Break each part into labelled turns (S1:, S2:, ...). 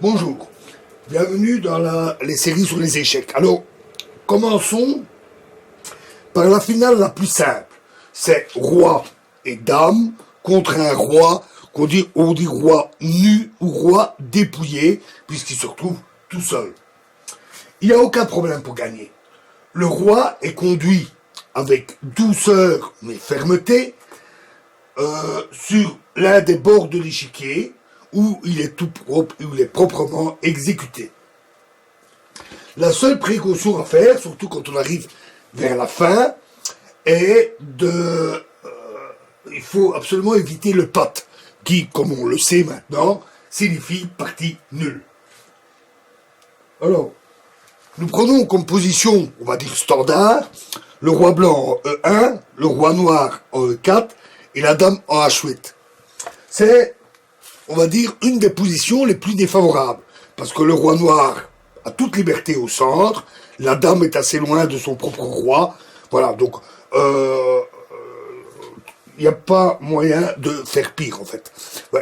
S1: Bonjour, bienvenue dans les séries sur les échecs. Alors, commençons par la finale la plus simple. C'est roi et dame contre un roi on dit roi nu ou roi dépouillé, puisqu'il se retrouve tout seul. Il n'y a aucun problème pour gagner. Le roi est conduit avec douceur mais fermeté sur l'un des bords de l'échiquier où il est où il est proprement exécuté. La seule précaution à faire, surtout quand on arrive vers la fin, est il faut absolument éviter le pat, qui, comme on le sait maintenant, signifie partie nulle. Alors, nous prenons comme position, on va dire standard, le roi blanc en E1, le roi noir en E4 et la dame en H8. C'est, on va dire, une des positions les plus défavorables, parce que le roi noir a toute liberté au centre, la dame est assez loin de son propre roi, voilà, donc il n'y a pas moyen de faire pire en fait.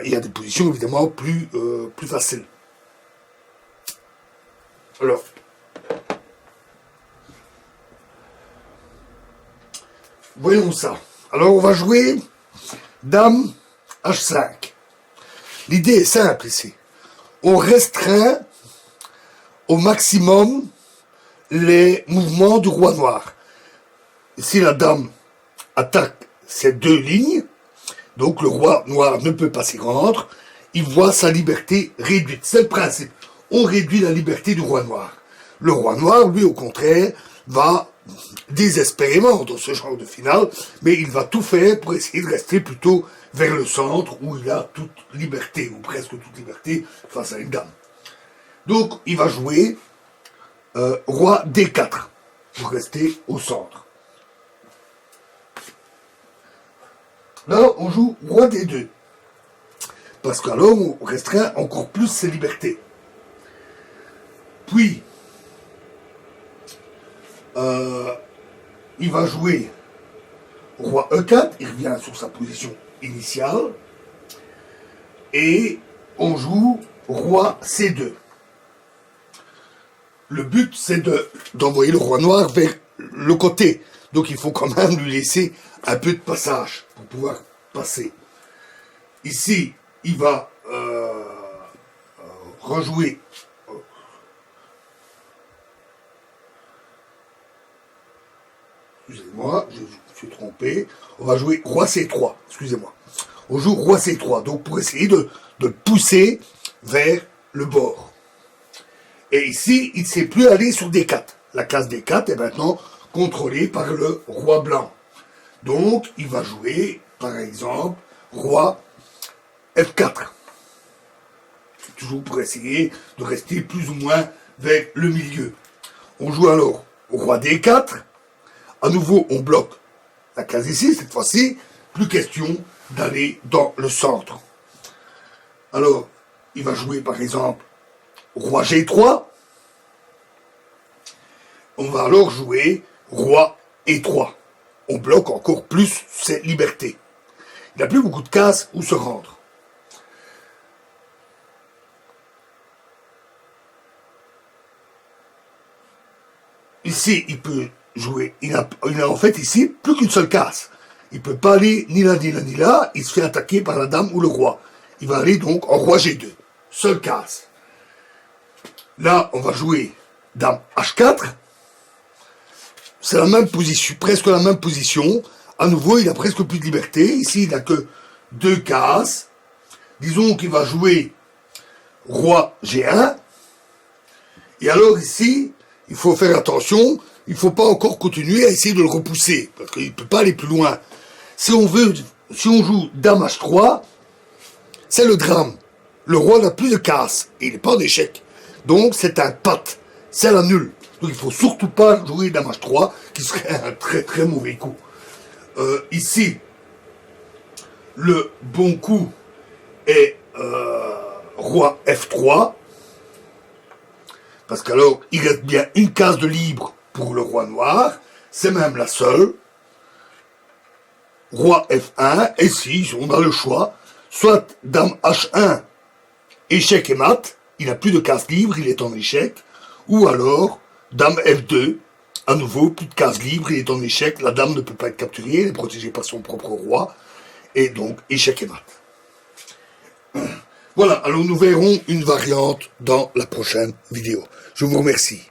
S1: Il y a des positions évidemment plus faciles. Alors, voyons ça. Alors on va jouer dame H5. L'idée est simple ici. On restreint au maximum les mouvements du roi noir. Si la dame attaque ces deux lignes, donc le roi noir ne peut pas s'y rendre, il voit sa liberté réduite. C'est le principe. On réduit la liberté du roi noir. Le roi noir, lui, au contraire, va désespérément dans ce genre de finale, mais il va tout faire pour essayer de rester plutôt vers le centre où il a toute liberté, ou presque toute liberté, face à une dame. Donc, il va jouer roi D4 pour rester au centre. Là, on joue roi D2 parce qu'alors on restreint encore plus ses libertés. Puis, il va jouer roi E4, il revient sur sa position initiale, et on joue roi C2. Le but, c'est d'envoyer le roi noir vers le côté. Donc il faut quand même lui laisser un peu de passage pour pouvoir passer. Ici, il va rejouer excusez-moi, je me suis trompé. On va jouer roi C3, excusez-moi. On joue roi C3, donc pour essayer de le pousser vers le bord. Et ici, il ne sait plus aller sur D4. La case D4 est maintenant contrôlée par le roi blanc. Donc, il va jouer, par exemple, roi F4. Toujours pour essayer de rester plus ou moins vers le milieu. On joue alors roi D4. À nouveau, on bloque la case ici. Cette fois-ci, plus question d'aller dans le centre. Alors, il va jouer, par exemple, roi G3. On va alors jouer roi E3. On bloque encore plus ses libertés. Il n'a plus beaucoup de cases où se rendre. Ici, il peut jouer. Il a en fait ici plus qu'une seule case. Il ne peut pas aller ni là, ni là, ni là. Il se fait attaquer par la dame ou le roi. Il va aller donc en roi G2. Seule case. Là, on va jouer dame H4. C'est la même position, presque la même position. À nouveau, il a presque plus de liberté. Ici, il n'a que deux cases. Disons qu'il va jouer roi G1. Et alors ici, il faut faire attention. Il ne faut pas encore continuer à essayer de le repousser. Parce qu'il ne peut pas aller plus loin. Si on joue dame H3, c'est le drame. Le roi n'a plus de cases. Et il n'est pas en échec. Donc, c'est un pat. C'est la nulle. Donc il ne faut surtout pas jouer dame H3, qui serait un très très mauvais coup. Ici, le bon coup est roi F3, parce qu'alors il reste bien une case de libre pour le roi noir, c'est même la seule. Roi F1, et si on a le choix, soit dame H1, échec et mat, il n'a plus de cases libres, il est en échec. Ou alors, dame F2, à nouveau, plus de cases libres, il est en échec, la dame ne peut pas être capturée, elle est protégée par son propre roi, et donc échec et mat. Voilà, alors nous verrons une variante dans la prochaine vidéo. Je vous remercie.